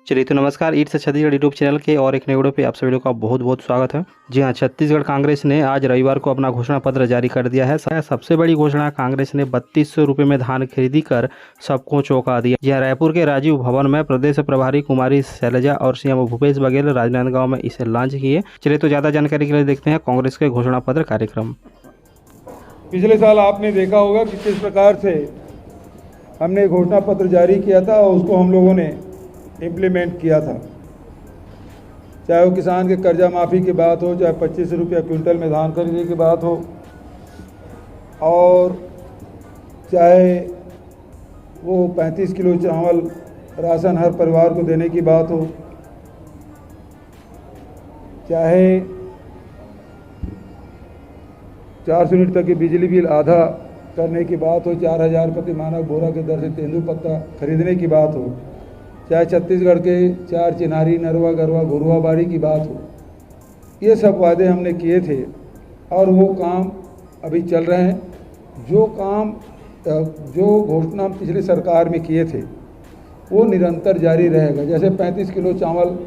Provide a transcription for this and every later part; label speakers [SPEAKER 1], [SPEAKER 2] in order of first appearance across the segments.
[SPEAKER 1] चलिए तो नमस्कार, ईट से छत्तीसगढ़ यूट्यूब चैनल के और एक नए वीडियो पे आप सभी लोगों का बहुत बहुत स्वागत है। जी हां, छत्तीसगढ़ कांग्रेस ने आज रविवार को अपना घोषणा पत्र जारी कर दिया है। सबसे बड़ी घोषणा, कांग्रेस ने 3200 रुपये में धान खरीदी कर सबको चौंका दिया। जी हां, रायपुर के राजीव भवन में प्रदेश प्रभारी कुमारी शैलजा और सीएम भूपेश बघेल राजनांदगांव में इसे लॉन्च किए। चलिए तो ज़्यादा जानकारी के लिए देखते हैं कांग्रेस के घोषणा पत्र कार्यक्रम।
[SPEAKER 2] पिछले साल आपने देखा होगा कि किस प्रकार से हमने घोषणा पत्र जारी किया था और उसको हम लोगों ने इम्प्लीमेंट किया था। चाहे वो किसान के कर्जा माफ़ी की बात हो, चाहे 25 रुपया क्विंटल में धान खरीदने की बात हो, और चाहे वो 35 किलो चावल राशन हर परिवार को देने की बात हो, चाहे 400 यूनिट तक की बिजली बिल आधा करने की बात हो, 4000 प्रति मानक बोरा के दर से तेंदुपत्ता खरीदने की बात हो, चाहे छत्तीसगढ़ के 4 चिनारी, नरवा, गरवा, घुरुआ बाड़ी की बात हो। ये सब वादे हमने किए थे और वो काम अभी चल रहे हैं। जो घोषणा पिछली सरकार में किए थे वो निरंतर जारी रहेगा। जैसे 35 किलो चावल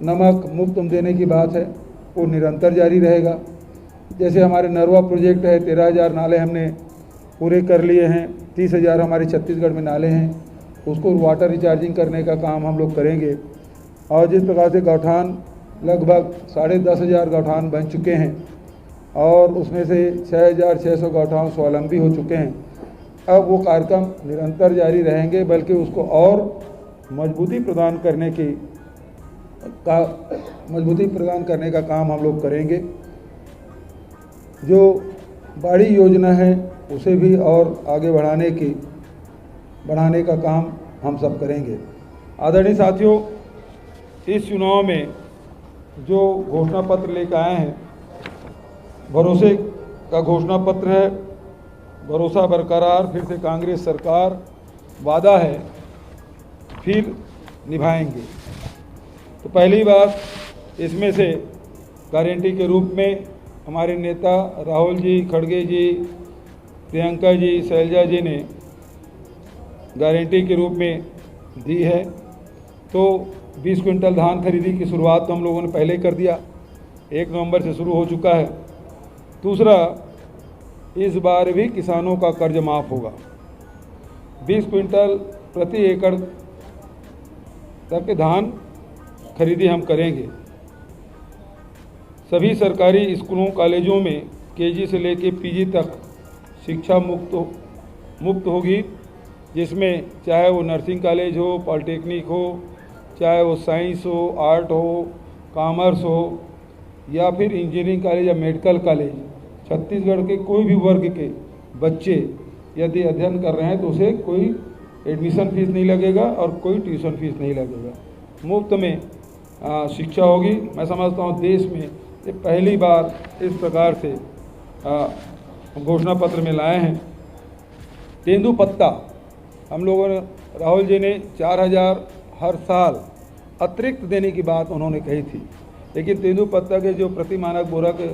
[SPEAKER 2] नमक मुफ्त देने की बात है, वो निरंतर जारी रहेगा। जैसे हमारे नरवा प्रोजेक्ट है, 13,000 नाले हमने पूरे कर लिए हैं, 30,000 हमारे छत्तीसगढ़ में नाले हैं, उसको वाटर रिचार्जिंग करने का काम हम लोग करेंगे। और जिस प्रकार से गौठान लगभग 10,500 गौठान बन चुके हैं और उसमें से 6,600 गौठान स्वावलंबी हो चुके हैं। अब वो कार्यक्रम निरंतर जारी रहेंगे, बल्कि उसको और मजबूती प्रदान करने का काम हम लोग करेंगे। जो बाड़ी योजना है उसे भी और आगे बढ़ाने का काम हम सब करेंगे। आदरणीय साथियों, इस चुनाव में जो घोषणा पत्र लेकर आए हैं, भरोसे का घोषणा पत्र है। भरोसा बरकरार, फिर से कांग्रेस सरकार, वादा है फिर निभाएंगे। तो पहली बात, इसमें से गारंटी के रूप में हमारे नेता राहुल जी, खड़गे जी, प्रियंका जी, शैलजा जी ने गारंटी के रूप में दी है। तो 20 क्विंटल धान खरीदी की शुरुआत तो हम लोगों ने पहले कर दिया, 1 नवंबर से शुरू हो चुका है। दूसरा, इस बार भी किसानों का कर्ज माफ़ होगा। 20 क्विंटल प्रति एकड़ तक के धान खरीदी हम करेंगे। सभी सरकारी स्कूलों कॉलेजों में केजी से लेकर पीजी तक शिक्षा मुफ्त होगी, जिसमें चाहे वो नर्सिंग कॉलेज हो, पॉलिटेक्निक हो, चाहे वो साइंस हो, आर्ट हो, कॉमर्स हो, या फिर इंजीनियरिंग कॉलेज या मेडिकल कॉलेज। छत्तीसगढ़ के कोई भी वर्ग के बच्चे यदि अध्ययन कर रहे हैं तो उसे कोई एडमिशन फीस नहीं लगेगा और कोई ट्यूशन फीस नहीं लगेगा, मुफ्त में शिक्षा होगी। मैं समझता हूँ देश में ये पहली बार इस प्रकार से घोषणा पत्र में लाए हैं। तेंदुपत्ता हम लोगों ने, राहुल जी ने 4,000 हर साल अतिरिक्त देने की बात उन्होंने कही थी, लेकिन तेंदुपत्ता के जो प्रति मानक बोरा के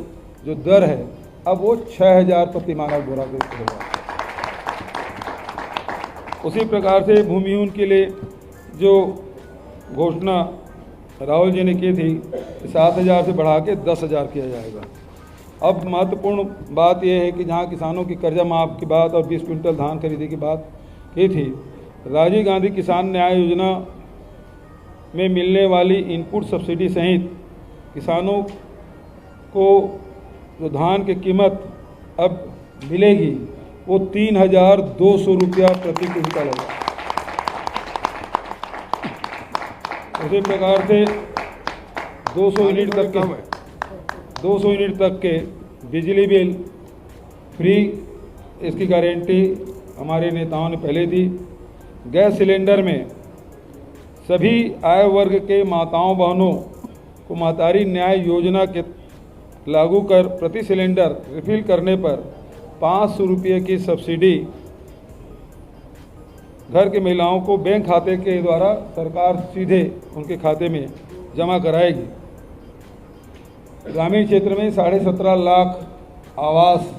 [SPEAKER 2] जो दर है, अब वो 6,000 प्रति मानक बोरा के होगा। उसी प्रकार से भूमिहीन के लिए जो घोषणा राहुल जी ने की थी, 7,000 से बढ़ा के 10,000 किया जाएगा। अब महत्वपूर्ण बात यह है कि जहां किसानों की कर्जा माफ़ की बात और 20 क्विंटल धान खरीदी की बात की थी, राजीव गांधी किसान न्याय योजना में मिलने वाली इनपुट सब्सिडी सहित किसानों को जो धान की कीमत अब मिलेगी वो 3,200 रुपया प्रति क्विंटल होगा। उसी प्रकार से 200 यूनिट तक के बिजली बिल फ्री, इसकी गारंटी हमारे नेताओं ने पहले दी। गैस सिलेंडर में सभी आय वर्ग के माताओं बहनों को महतारी न्याय योजना के लागू कर प्रति सिलेंडर रिफिल करने पर 500 रुपये की सब्सिडी घर की महिलाओं को बैंक खाते के द्वारा सरकार सीधे उनके खाते में जमा कराएगी। ग्रामीण क्षेत्र में 17.5 लाख आवास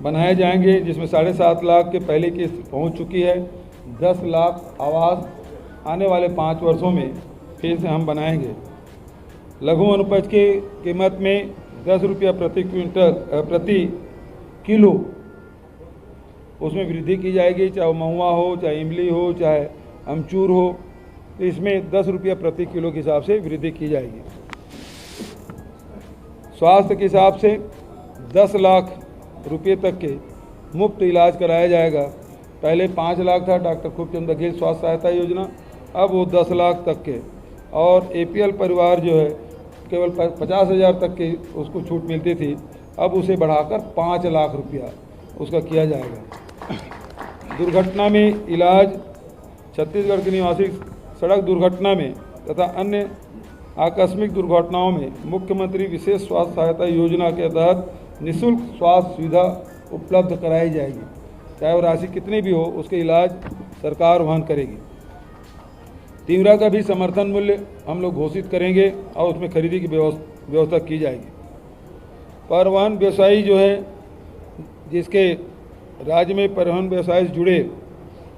[SPEAKER 2] बनाए जाएंगे, जिसमें 7.5 लाख के पहले किस्त पहुंच चुकी है। 10 लाख आवास आने वाले 5 वर्षों में फिर से हम बनाएंगे। लघु अनुपज की कीमत में 10 रुपया प्रति किलो उसमें वृद्धि की जाएगी, चाहे वो महुआ हो, चाहे इमली हो, चाहे अमचूर हो, तो इसमें 10 रुपया प्रति किलो के हिसाब से वृद्धि की जाएगी। स्वास्थ्य के हिसाब से 10 लाख रुपये तक के मुफ्त इलाज कराया जाएगा। पहले 5 लाख था डॉक्टर खूबचंद बघेल स्वास्थ्य सहायता योजना, अब वो 10 लाख तक के, और एपीएल परिवार जो है केवल 50,000 तक की उसको छूट मिलती थी, अब उसे बढ़ाकर 5 लाख रुपया उसका किया जाएगा। दुर्घटना में इलाज छत्तीसगढ़ के निवासी सड़क दुर्घटना में तथा अन्य आकस्मिक दुर्घटनाओं में मुख्यमंत्री विशेष स्वास्थ्य सहायता योजना के तहत निःशुल्क स्वास्थ्य सुविधा उपलब्ध कराई जाएगी। चाहे वो राशि कितनी भी हो, उसके इलाज सरकार वहन करेगी। तीवरा का भी समर्थन मूल्य हम लोग घोषित करेंगे और उसमें खरीदी की व्यवस्था की जाएगी। परिवहन व्यवसायी जो है, जिसके राज्य में परिवहन व्यवसाय से जुड़े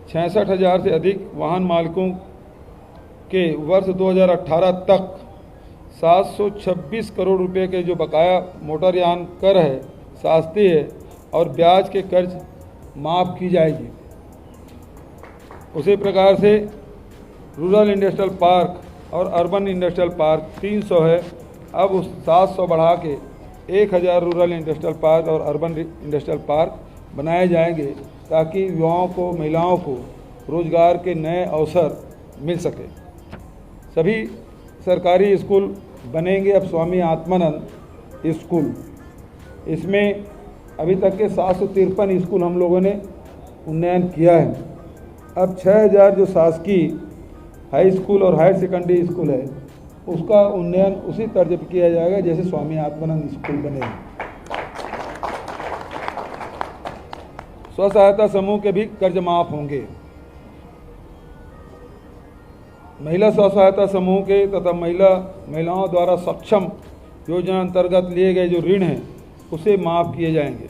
[SPEAKER 2] 66,000 से अधिक वाहन मालिकों के वर्ष 2018 तक 726 करोड़ रुपए के जो बकाया मोटरयान कर है, शास्ती है और ब्याज के कर्ज माफ़ की जाएगी। उसी प्रकार से रूरल इंडस्ट्रियल पार्क और अर्बन इंडस्ट्रियल पार्क 300 है, अब उस 700 बढ़ा के 1000 रूरल इंडस्ट्रियल पार्क और अर्बन इंडस्ट्रियल पार्क बनाए जाएंगे, ताकि युवाओं को, महिलाओं को रोजगार के नए अवसर मिल सके। सभी सरकारी स्कूल बनेंगे अब स्वामी आत्मानंद स्कूल। इसमें अभी तक के 753 स्कूल हम लोगों ने उन्नयन किया है। अब 6000 जो शासकीय हाई स्कूल और हायर सेकेंडरी स्कूल है, उसका उन्नयन उसी तर्ज पर किया जाएगा जैसे स्वामी आत्मानंद स्कूल बने। स्व सहायता समूह के भी कर्ज माफ होंगे। महिला स्व सहायता समूह के तथा महिलाओं द्वारा सक्षम योजना अंतर्गत लिए गए जो ऋण हैं, उसे माफ़ किए जाएंगे।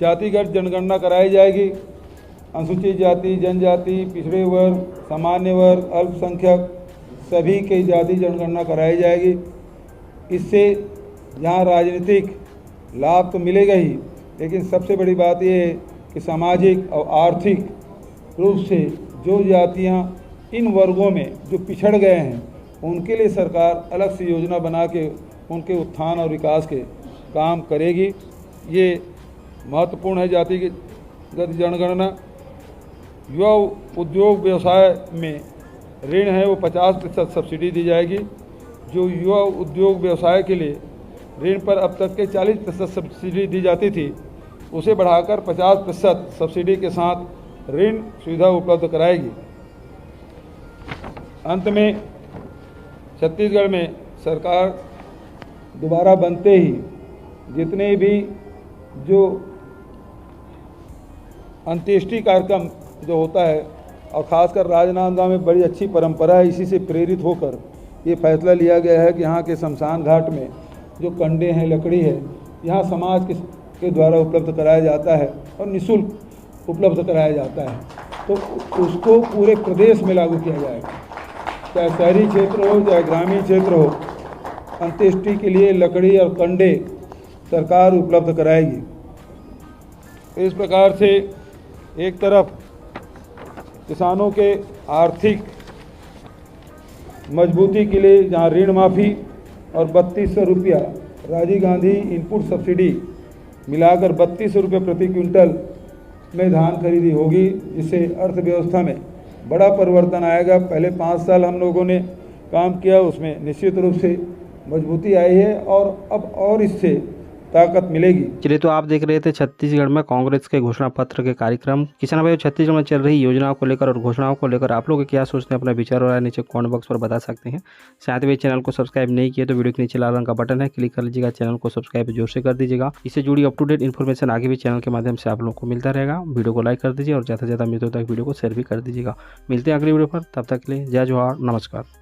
[SPEAKER 2] जातिगत जनगणना कराई जाएगी। अनुसूचित जाति, जनजाति, पिछड़े वर्ग, सामान्य वर्ग, अल्पसंख्यक सभी की जाति जनगणना कराई जाएगी। इससे यहाँ राजनीतिक लाभ तो मिलेगा ही, लेकिन सबसे बड़ी बात यह है कि सामाजिक और आर्थिक रूप से जो जातियाँ इन वर्गों में जो पिछड़ गए हैं, उनके लिए सरकार अलग से योजना बना के उनके उत्थान और विकास के काम करेगी। ये महत्वपूर्ण है जातिगत जनगणना। युवा उद्योग व्यवसाय में ऋण है वो 50% सब्सिडी दी जाएगी। जो युवा उद्योग व्यवसाय के लिए ऋण पर अब तक के 40% सब्सिडी दी जाती थी, उसे बढ़ाकर 50% सब्सिडी के साथ ऋण सुविधा उपलब्ध कराएगी। अंत में छत्तीसगढ़ में सरकार दोबारा बनते ही जितने भी जो अंत्येष्टि कार्यक्रम जो होता है, और ख़ासकर राजनांदगांव में बड़ी अच्छी परंपरा है, इसी से प्रेरित होकर ये फैसला लिया गया है कि यहाँ के शमशान घाट में जो कंडे हैं, लकड़ी है, यहाँ समाज के द्वारा उपलब्ध कराया जाता है और निःशुल्क उपलब्ध कराया जाता है। तो उसको पूरे प्रदेश में लागू किया जाएगा, चाहे शहरी क्षेत्र हो चाहे ग्रामीण क्षेत्र हो। अंत्येष्टि के लिए लकड़ी और कंडे सरकार उपलब्ध कराएगी। इस प्रकार से एक तरफ किसानों के आर्थिक मजबूती के लिए जहाँ ऋण माफ़ी और 3200 रुपया राजीव गांधी इनपुट सब्सिडी मिलाकर 3200 रुपये प्रति क्विंटल में धान खरीदी होगी, जिससे अर्थव्यवस्था में बड़ा परिवर्तन आएगा। पहले 5 साल हम लोगों ने काम किया, उसमें निश्चित रूप से मजबूती आई है और अब और इससे ताकत मिलेगी।
[SPEAKER 1] चलिए, तो आप देख रहे थे छत्तीसगढ़ में कांग्रेस के घोषणा पत्र के कार्यक्रम। किसान भाई, छत्तीसगढ़ में चल रही योजनाओं को लेकर और घोषणाओं को लेकर आप लोग क्या सोचते हैं, अपना विचार और राय नीचे कमेंट बॉक्स पर बता सकते हैं। साथ में चैनल को सब्सक्राइब नहीं किए तो वीडियो के नीचे लाल रंग का बटन है, क्लिक कर लीजिएगा, चैनल को सब्सक्राइब जोर से कर दीजिएगा। इससे जुड़ी अप टू डेट इन्फॉर्मेशन आगे भी चैनल के माध्यम से आप लोग को मिलता रहेगा। वीडियो को लाइक कर दीजिए और ज़्यादा से ज़्यादा मित्रों तक वीडियो को शेयर भी कर दीजिएगा। मिलते हैं अगली वीडियो पर, तब तक के लिए जय जोहार, नमस्कार।